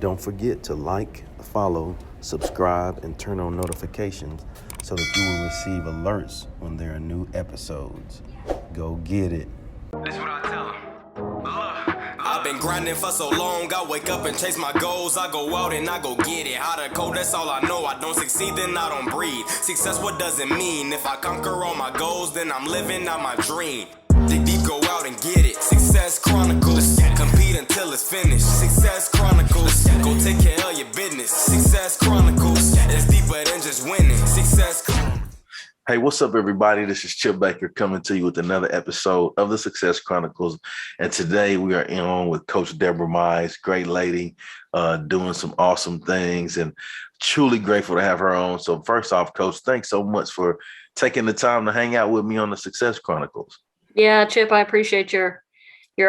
Don't forget to like, follow, subscribe, and turn on notifications so that you will receive alerts when there are new episodes. Go get it. This is what I tell them. Look, I've been grinding for so long, I wake up and chase my goals. I go out and I go get it. Hot or cold, that's all I know. I don't succeed, then I don't breathe. Success, what does it mean? If I conquer all my goals, then I'm living out my dream. Dig deep, go out and get it. Success Chronicles. Compete until it's finished. Success Chronicles. Go take care of your business. Success Chronicles. It's deeper than just winning. Success Chronicles. Hey, what's up, everybody? This is Chip Baker coming to you with another episode of the Success Chronicles. And today we are on with Coach Deb Mize, great lady, doing some awesome things, and truly grateful to have her on. So first off, Coach, thanks so much for taking the time to hang out with me on the Success Chronicles. Yeah, Chip, I appreciate your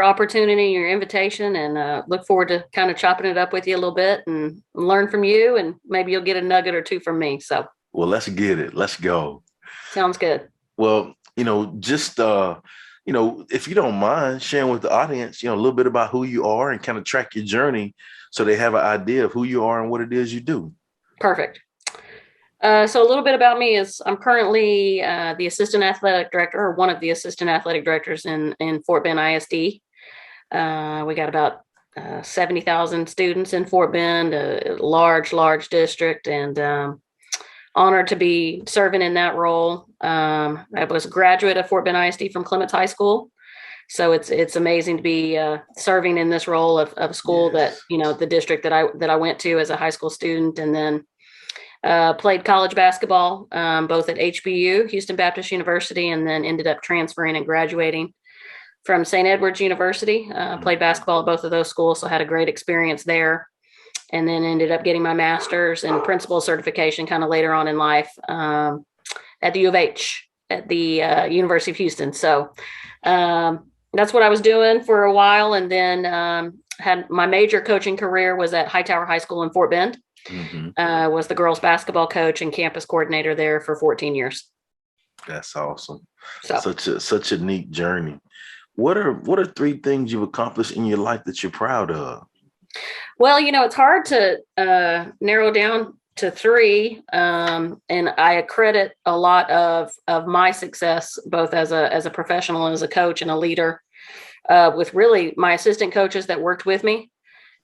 opportunity, your invitation, and look forward to kind of chopping it up with you a little bit and learn from you, and maybe you'll get a nugget or two from me. So, well, let's get it. Let's go. Sounds good. Well, just, if you don't mind sharing with the audience, a little bit about who you are and kind of track your journey so they have an idea of who you are and what it is you do. Perfect. So a little bit about me is I'm currently the assistant athletic director, or one of the assistant athletic directors in Fort Bend ISD. We got about 70,000 students in Fort Bend, a large district, and honored to be serving in that role. I was a graduate of Fort Bend ISD from Clements High School. So it's amazing to be serving in this role of a school that, the district that I went to as a high school student, and then played college basketball, both at HBU, Houston Baptist University, and then ended up transferring and graduating from St. Edward's University. Played basketball at both of those schools, so had a great experience there. And then ended up getting my master's and principal certification kind of later on in life at the U of H at the University of Houston. So that's what I was doing for a while. And then had my major coaching career was at Hightower High School in Fort Bend. Mm-hmm. Was the girls basketball coach and campus coordinator there for 14 years. That's awesome. Such a neat journey. What are three things you've accomplished in your life that you're proud of? Well, it's hard to narrow down to three. And I credit a lot of my success, both as a professional and as a coach and a leader, with really my assistant coaches that worked with me.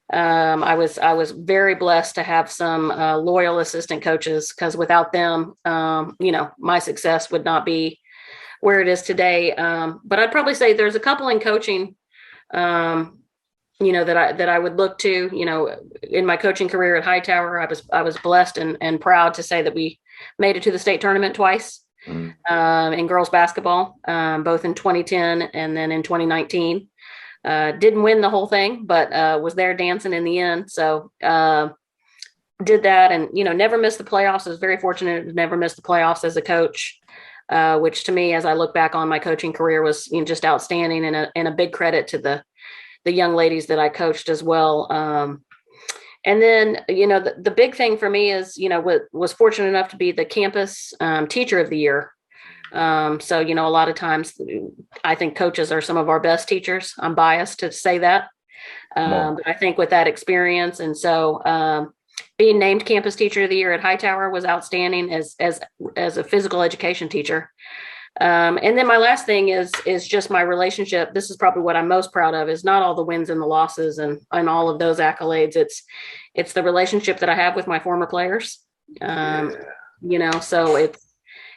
I was very blessed to have some loyal assistant coaches, because without them, my success would not be where it is today. But I'd probably say there's a couple in coaching, that I would look to. In my coaching career at Hightower, I was blessed and proud to say that we made it to the state tournament twice in girls basketball, both in 2010 and then in 2019. Didn't win the whole thing, but was there dancing in the end. So did that, and never missed the playoffs. I was very fortunate to never miss the playoffs as a coach, which to me, as I look back on my coaching career, was just outstanding, and a big credit to the young ladies that I coached as well. And then, the big thing for me is, was fortunate enough to be the campus teacher of the year. So, a lot of times I think coaches are some of our best teachers. I'm biased to say that. But I think with that experience, and so being named campus teacher of the year at Hightower was outstanding as a physical education teacher. And then my last thing is just my relationship. This is probably what I'm most proud of, is not all the wins and the losses and all of those accolades. It's the relationship that I have with my former players. So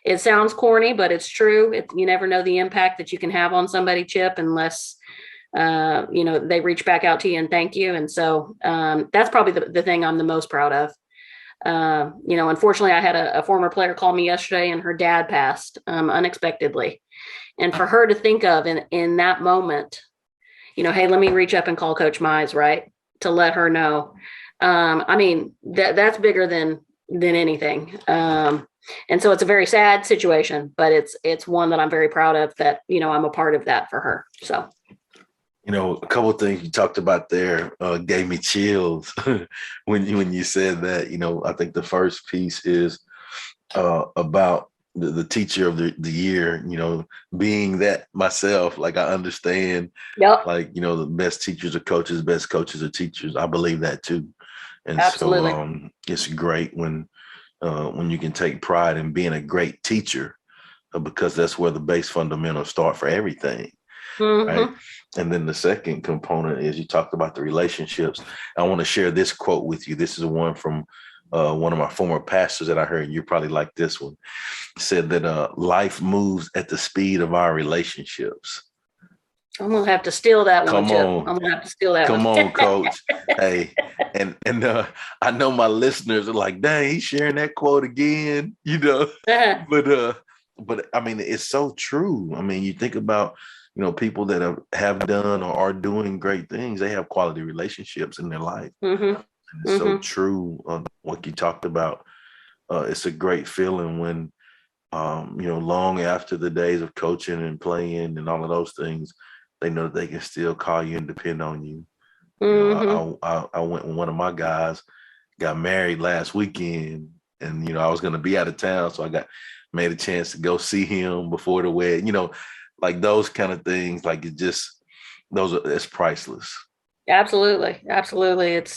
it sounds corny, but it's true. You never know the impact that you can have on somebody, Chip, unless, they reach back out to you and thank you. And so that's probably the thing I'm the most proud of. Unfortunately, I had a former player call me yesterday, and her dad passed unexpectedly. And for her to think of in that moment, hey, let me reach up and call Coach Mize, right, to let her know. That's bigger than anything. And so it's a very sad situation, but it's one that I'm very proud of, that, I'm a part of that for her. So. A couple of things you talked about there gave me chills when you said that. I think the first piece is about the teacher of the year, being that myself. Like, I understand, yep. Like, the best teachers are coaches, best coaches are teachers. I believe that too. And Absolutely. so it's great when you can take pride in being a great teacher, because that's where the base fundamentals start for everything. Right. Mm-hmm. And then the second component is you talked about the relationships. I want to share this quote with you. This is one from one of my former pastors that I heard. You probably like this one. It said that life moves at the speed of our relationships. I'm gonna have to steal that one, Come Chip. on. I'm gonna have to steal that Come one. on, coach. Hey, and I know my listeners are like, dang, he's sharing that quote again, but I mean, it's so true. I mean, you think about, people that have done or are doing great things, they have quality relationships in their life. Mm-hmm. And it's so Mm-hmm. true on what you talked about. It's a great feeling when, long after the days of coaching and playing and all of those things, they know that they can still call you and depend on you. Mm-hmm. I went with one of my guys, got married last weekend, and I was going to be out of town, so made a chance to go see him before the wedding. Like those kind of things. Like it's priceless. Absolutely. Absolutely. It's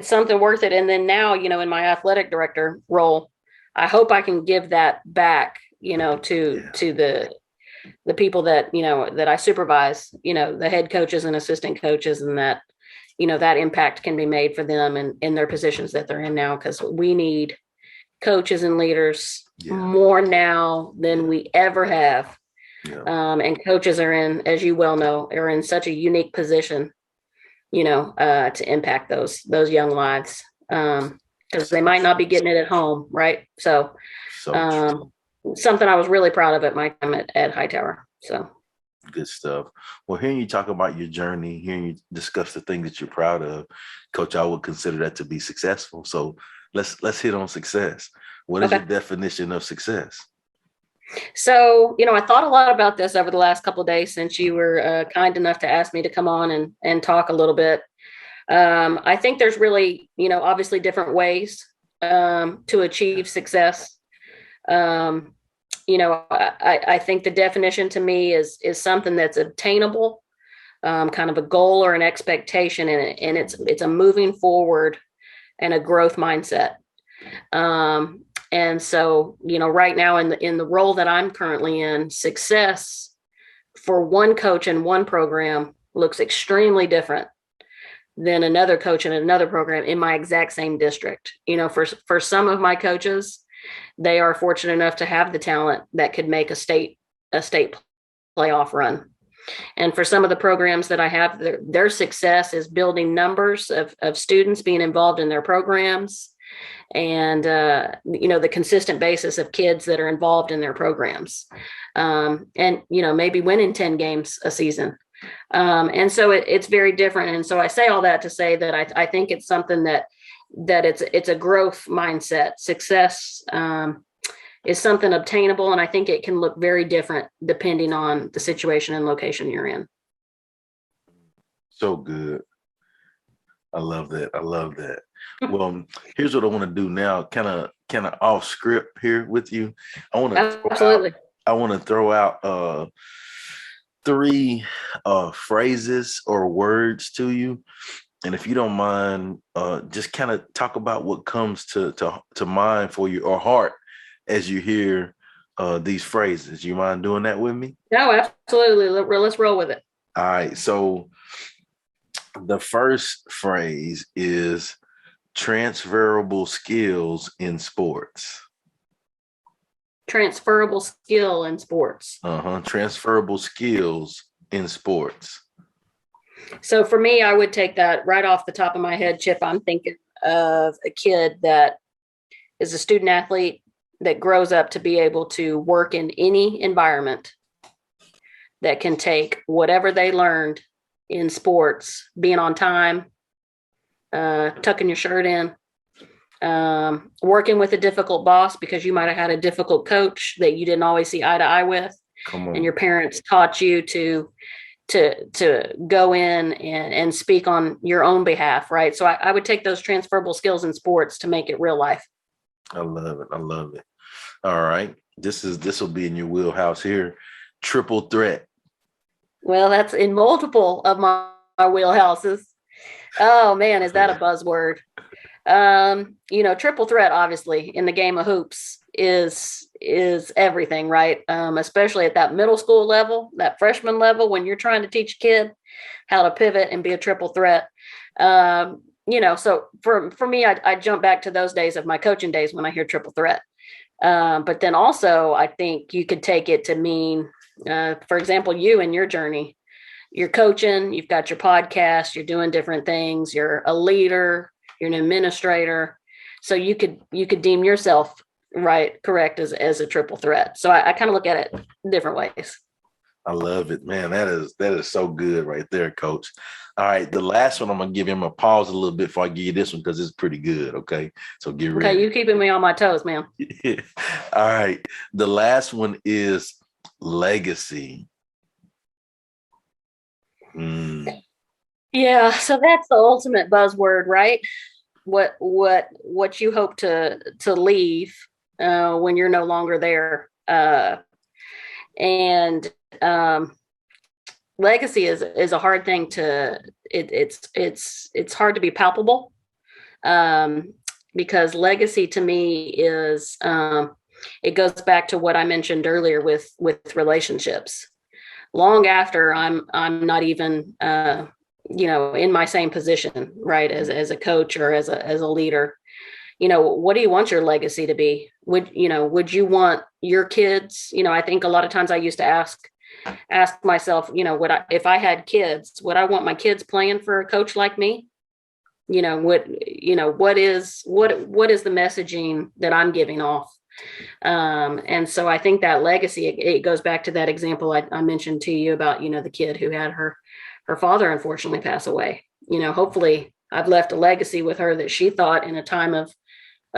something worth it. And then now, in my athletic director role, I hope I can give that back, to the people that, that I supervise, the head coaches and assistant coaches, and that, that impact can be made for them and in their positions that they're in now, because we need coaches and leaders more now than we ever have. Yeah. And coaches as you well know, are in such a unique position, to impact those young lives, because they might not be getting it at home, right? So something I was really proud of at my time at Hightower. So good stuff. Well, hearing you talk about your journey, hearing you discuss the things that you're proud of, Coach, I would consider that to be successful. So let's hit on success. What is your definition of success? So, I thought a lot about this over the last couple of days since you were kind enough to ask me to come on and talk a little bit. I think there's really, obviously different ways to achieve success. I think the definition to me is something that's obtainable, kind of a goal or an expectation, and it's a moving forward and a growth mindset. And so, right now in the role that I'm currently in, success for one coach in one program looks extremely different than another coach in another program in my exact same district. For some of my coaches, they are fortunate enough to have the talent that could make a state playoff run. And for some of the programs that I have, their success is building numbers of students being involved in their programs, and the consistent basis of kids that are involved in their programs, and maybe winning 10 games a season. And so it's very different. And so I say all that to say that I think it's something that it's a growth mindset. Success is something obtainable, and I think it can look very different depending on the situation and location you're in. So good. I love that. Well, here's what I want to do now, kind of off script here with you. I want to throw out 3 phrases or words to you. And if you don't mind, just kind of talk about what comes to mind for you, or heart, as you hear these phrases. You mind doing that with me? No, absolutely. Let's roll with it. All right. So the first phrase is transferable skills in sports. Transferable skill in sports. Transferable skills in sports. So for me, I would take that right off the top of my head, Chip. I'm thinking of a kid that is a student athlete that grows up to be able to work in any environment, that can take whatever they learned in sports, being on time, tucking your shirt in, working with a difficult boss because you might have had a difficult coach that you didn't always see eye to eye with. And your parents taught you to go in and speak on your own behalf, right? So I would take those transferable skills in sports to make it real life. I love it. All right. This will be in your wheelhouse here. Triple threat. Well, that's in multiple of my wheelhouses. Oh man, is that a buzzword? Triple threat obviously in the game of hoops is everything, right? Especially at that middle school level, that freshman level, when you're trying to teach a kid how to pivot and be a triple threat. So for me, I jump back to those days of my coaching days when I hear triple threat. But then also I think you could take it to mean, for example, you and your journey, you're coaching, you've got your podcast, you're doing different things, you're a leader, you're an administrator. So you could deem yourself correct as a triple threat. So I kind of look at it different ways. I love it, man. That is so good right there, Coach. All right, the last one I'm gonna give him a pause a little bit before I give you this one because it's pretty good. Okay, so get ready. Okay, you keeping me on my toes, man. All right, the last one is legacy. Yeah, so that's the ultimate buzzword, right? What you hope to leave when you're no longer there, and legacy is a hard thing to. It's hard to be palpable, because legacy to me is it goes back to what I mentioned earlier with relationships. Long after I'm not even in my same position, right, as a coach or as a leader, what do you want your legacy to be? Would you want your kids, I think a lot of times I used to ask myself, if I had kids, would I want my kids playing for a coach like me? What is the messaging that I'm giving off? And so I think that legacy, it goes back to that example I mentioned to you about, the kid who had her father unfortunately pass away. Hopefully I've left a legacy with her that she thought in a time of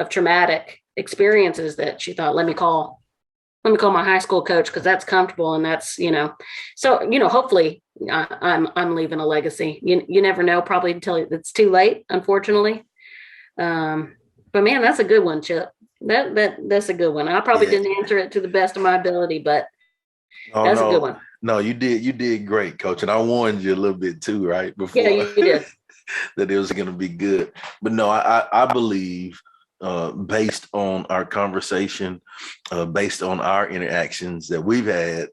traumatic experiences that she thought, let me call my high school coach because that's comfortable. And that's, so, hopefully I'm leaving a legacy. You never know, probably until it's too late, unfortunately. But man, that's a good one, Chip. That's a good one. I probably didn't answer it to the best of my ability, but that's a good one. No, you did great, Coach. And I warned you a little bit too, right? Before you did. that it was going to be good. But no, I believe based on our conversation, based on our interactions that we've had,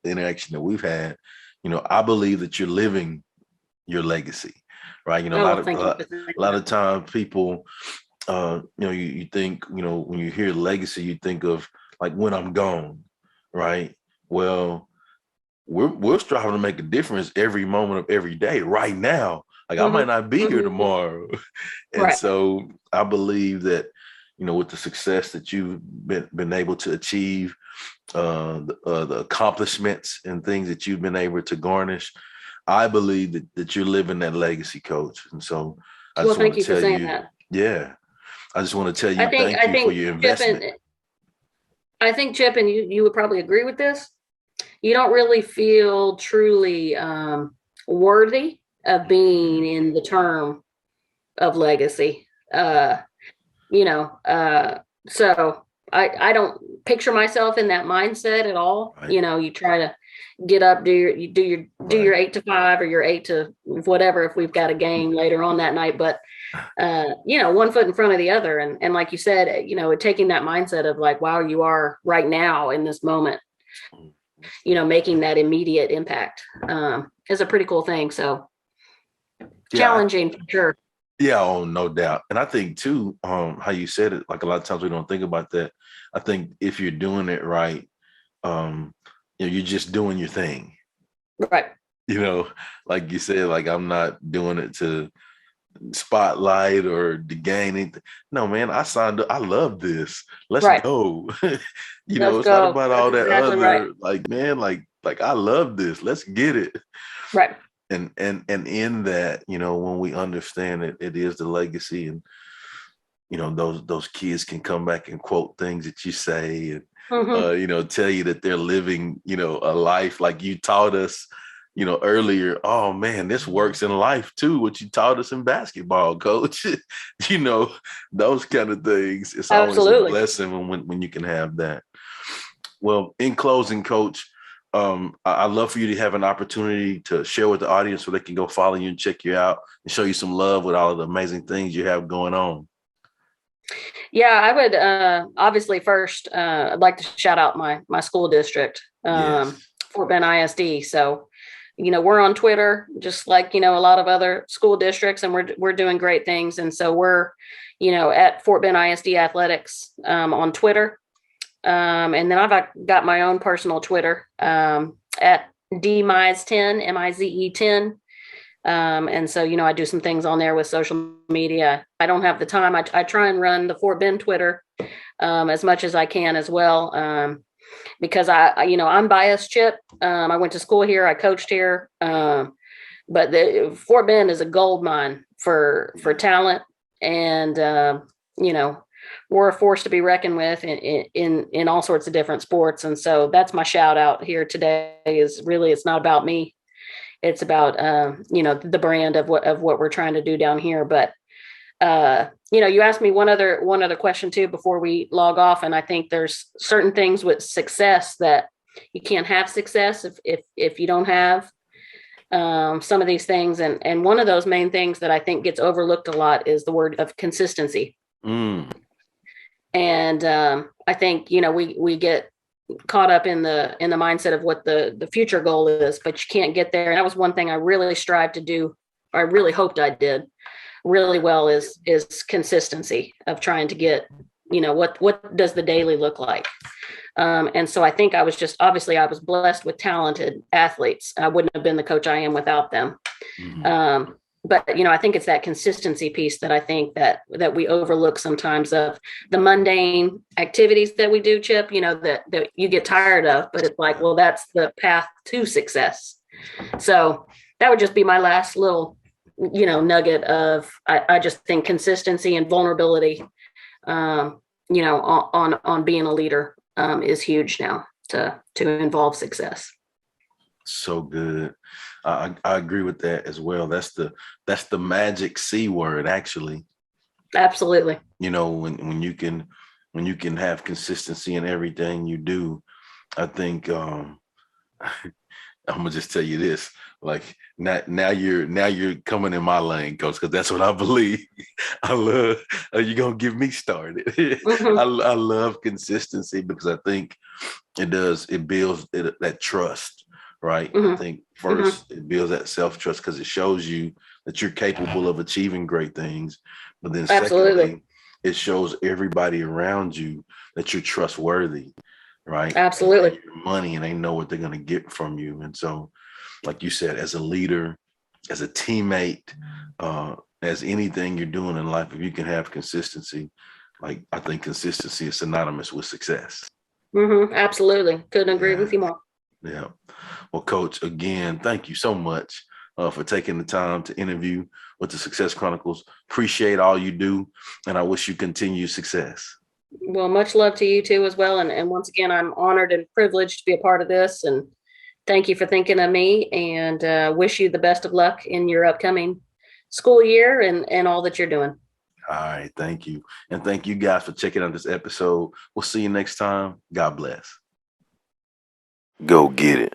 I believe that you're living your legacy, right? A lot of times people, you think, when you hear legacy, you think of like when I'm gone, right? Well, we're striving to make a difference every moment of every day right now. Like I might not be here tomorrow. And so I believe that, with the success that you've been able to achieve, the accomplishments and things that you've been able to garnish, I believe that you're living that legacy, Coach. And so I just want to tell you, that. Yeah, I just want to tell you, thank you for your investment. I think, Chip, and you would probably agree with this. You don't really feel truly worthy of being in the term of legacy. So I don't picture myself in that mindset at all. Right. You try to get up, do your 8 to 5 or your 8 to whatever, if we've got a game later on that night, but one foot in front of the other. And like you said, taking that mindset of like, wow, you are right now in this moment, making that immediate impact is a pretty cool thing. So challenging for sure. Yeah, oh, no doubt. And I think too, how you said it, like a lot of times we don't think about that. I think if you're doing it right, you're just doing your thing. Right. Like you said, like I'm not doing it to spotlight or to gain anything. No, man, I signed up. I love this. Let's go. It's not about all that other, like, man, like I love this. Let's get it. Right. And in that, when we understand it, it is the legacy, and those kids can come back and quote things that you say, and tell you that they're living, a life like you taught us, earlier. Oh man, this works in life too. What you taught us in basketball, Coach. Those kind of things. It's always a blessing when you can have that. Well, in closing, Coach, I'd love for you to have an opportunity to share with the audience so they can go follow you and check you out and show you some love with all of the amazing things you have going on. Yeah, I would obviously first I'd like to shout out my school district, Yes. Fort Bend ISD. So, we're on Twitter, just like, a lot of other school districts, and we're doing great things. And so we're, at Fort Bend ISD Athletics on Twitter. And then I've got my own personal Twitter at DMize10, MIZE10. And so, I do some things on there with social media. I don't have the time. I try and run the Fort Bend Twitter as much as I can as well. Because I'm biased, Chip. I went to school here. I coached here. But the Fort Bend is a gold mine for talent. And, we're a force to be reckoned with in all sorts of different sports. And so that's my shout out here today is really, it's not about me. It's about, the brand of what we're trying to do down here. But, you asked me one other question too, before we log off. And I think there's certain things with success that you can't have success if you don't have some of these things. And one of those main things that I think gets overlooked a lot is the word of consistency. And I think, we get caught up in the mindset of what the future goal is, but you can't get there. And that was one thing I really strive to do. I really hoped I did really well is consistency of trying to get, what does the daily look like? And so I think I was blessed with talented athletes. I wouldn't have been the coach I am without them. But, I think it's that consistency piece that I think that we overlook sometimes of the mundane activities that we do, Chip, that you get tired of, but it's like, well, that's the path to success. So that would just be my last little, nugget of, I just think consistency and vulnerability, on being a leader is huge now to involve success. So good. I agree with that as well. That's the magic C word, actually. Absolutely. When you can have consistency in everything you do, I think I'm gonna just tell you this. Like now you're coming in my lane, coach, because that's what I believe. I love you're gonna get me started. Mm-hmm. I love consistency because I think it builds that trust. Right. Mm-hmm. I think first it builds that self-trust because it shows you that you're capable of achieving great things. But then secondly, it shows everybody around you that you're trustworthy. Right. Absolutely. Your money and they know what they're going to get from you. And so, like you said, as a leader, as a teammate, as anything you're doing in life, if you can have consistency, like I think consistency is synonymous with success. Absolutely. Couldn't agree with you more. Yeah. Well, Coach, again, thank you so much for taking the time to interview with the Success Chronicles. Appreciate all you do, and I wish you continued success. Well, much love to you too as well. And once again, I'm honored and privileged to be a part of this. And thank you for thinking of me and wish you the best of luck in your upcoming school year and all that you're doing. All right. Thank you. And thank you guys for checking out this episode. We'll see you next time. God bless. Go get it.